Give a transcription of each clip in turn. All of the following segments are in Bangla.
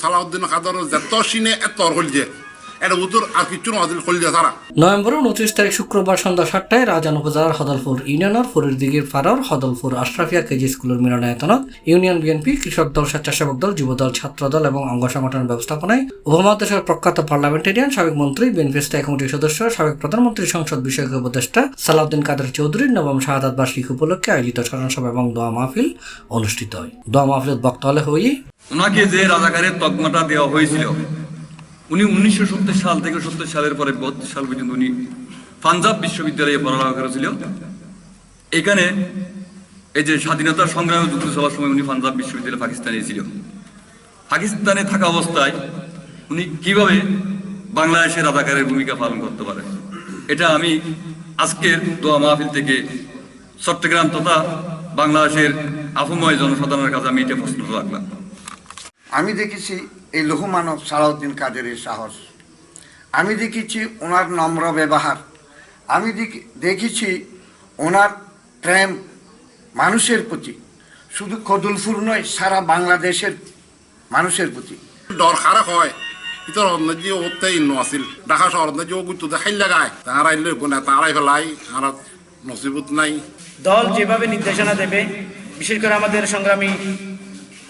সালাউদ্দিন কাদের যত সিনে এত হলছে এটা উত্তর আর কিছু নদিল হলছে তারা নভেম্বরের 29 তারিখ শুক্রবার সন্ধ্যা 7টায় রাজান উপজেলার হদলপুর ইউনিয়নের ফরির দিঘির ফারার হদলপুর আশরাফিয়া কেজি স্কুলের মিলনায়তনত ইউনিয়ন বিএনপি কৃষক দল স্বেচ্ছাসেবক দল যুবদল ছাত্রদল এবং অঙ্গ সংগঠন ব্যবস্থাপনায় উপমহাদেশের প্রখ্যাত পার্লামেন্টেরিয়ান সাবেক মন্ত্রী বিএনপি স্থায়ী কমিটির সদস্য সাবেক প্রধানমন্ত্রী সংসদ বিষয়ক উপদেষ্টা সালাউদ্দিন কাদের চৌধুরীর নবম শাহাদাত বার্ষিকী উপলক্ষে আয়োজিত স্মরণ সভা এবং দোয়া মাহফিল অনুষ্ঠিত হয়। দোয়া মাহফিলের বক্তা হলে হই ওনাকে যে রাজাকারের তকমাটা দেওয়া হয়েছিল উনি 1970 সাল থেকে 70 সালের পরে 72 সাল পর্যন্ত উনি পাঞ্জাব বিশ্ববিদ্যালয়ে পড়ালেখা করেছিল। এখানে এই যে স্বাধীনতা সংগ্রামে যুদ্ধ সভার সময় উনি পাঞ্জাব বিশ্ববিদ্যালয়ে পাকিস্তানে ছিল। পাকিস্তানে থাকা অবস্থায় উনি কিভাবে বাংলাদেশের রাজাকারের ভূমিকা পালন করতে পারে, এটা আমি আজকের দোয়া মাহফিল থেকে চট্টগ্রাম তথা বাংলাদেশের আফুময় জনসাধারণের কাছে আমি এটা প্রশ্ন রাখলাম। আমি দেখেছি এই লৌহ মানব সালাউদ্দিন কাদেরের সাহস, আমি দেখেছি ওনার নম্র ব্যবহার, আমি দেখেছি ওনার প্রেম মানুষের প্রতি, শুধু কদলপুর নয় সারা বাংলাদেশের মানুষের প্রতি। ডর খারাপ হয় ইতর অন্যজি ওতে ইন্ন আছিল ঢাকা শহর অন্যজি ও গুতো দেখাই লাগায় তারা ইল্লে কোনা তারাই ফেলাই আর নসিবত নাই। দল যেভাবে নির্দেশনা দেবে, বিশেষ করে আমাদের সংগ্রামী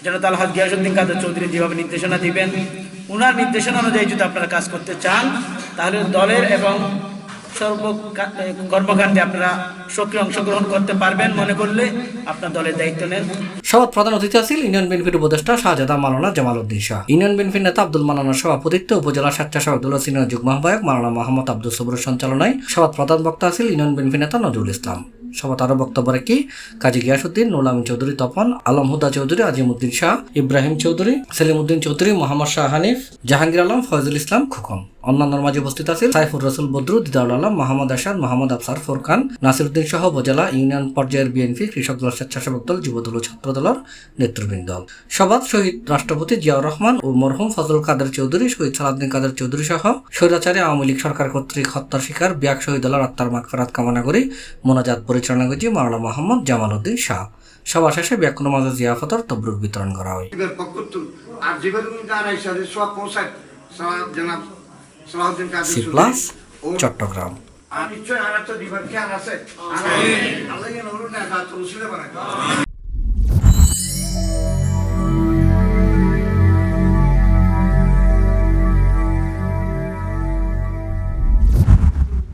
জনতা আলহাজ গিয়াসউদ্দিন কাদের চৌধুরী যেভাবে নির্দেশনা দিবেন, ওনার নির্দেশনা অনুযায়ী যদি আপনারা কাজ করতে চান তাহলে দলের এবং সর্ব কর্মকাণ্ডে আপনারা সক্রিয় অংশগ্রহণ করতে পারবেন মনে করলে আপনার দলের দায়িত্ব নেন। সভায় প্রধান অতিথি ছিলেন ইউনিয়ন বিএনপির উপদেষ্টা শাহজাদা মাওলানা জামালউদ্দিন শাহ, ইউনিয়ন বিএনপির নেতা আব্দুল মান্নানের সভাপতিত্বে উপজেলা স্বেচ্ছাসেবক দল সিনিয়র যুগ্ম আহ্বায়ক মাওলানা মোহাম্মদ আব্দুল সবুরের সঞ্চালনায় সভায় প্রধান বক্তা ছিলেন ইউনিয়ন বিএনপি নেতা নজরুল ইসলাম। সভায় আরো বক্তব্য রাখি কাজী গিয়াসউদ্দিন, নুরুল আমিন চৌধুরী তপন, আলম হুদা চৌধুরী, আজিমউদ্দিন শাহ, ইব্রাহিম চৌধুরী, সেলিমউদ্দিন চৌধুরী, মোহাম্মদ শাহ হানিফ, জাহাঙ্গীর আলম, ফয়জুল ইসলাম খোকন। অন্যান্যর মাঝে উপস্থিত আছেন সাইফুর রসুল বদরু, দিদাউল আলম, মোহাম্মদ আশাদ, মোহাম্মদ আফসার ফোরকান, নাসিরউদ্দিন সহ উপজেলা ইউনিয়ন পর্যায়ের বিএনপি কৃষক দল স্বেচ্ছাসেবক দল যুবদল ও ছাত্রদলের নেতৃবৃন্দ। সভায় শহীদ রাষ্ট্রপতি জিয়াউর রহমান ও মরহুম ফজলুল কাদের চৌধুরী, শহীদ সালাউদ্দিন কাদের চৌধুরী সহ স্বৈরাচারী আওয়ামী লীগ সরকার কর্তৃক হত্যার শিকার বিয়াক শহীদুল্লাহর আত্মার মাগফিরাত কামনা করে মোনাজাত পরিচালনা করেছে মাওলানা মোহাম্মদ জামালউদ্দিন শাহ। সভা শেষে ব্যাকুল মাঝে জিয়াফতর তবরুক বিতরণ করা হয়। চট্টগ্রাম।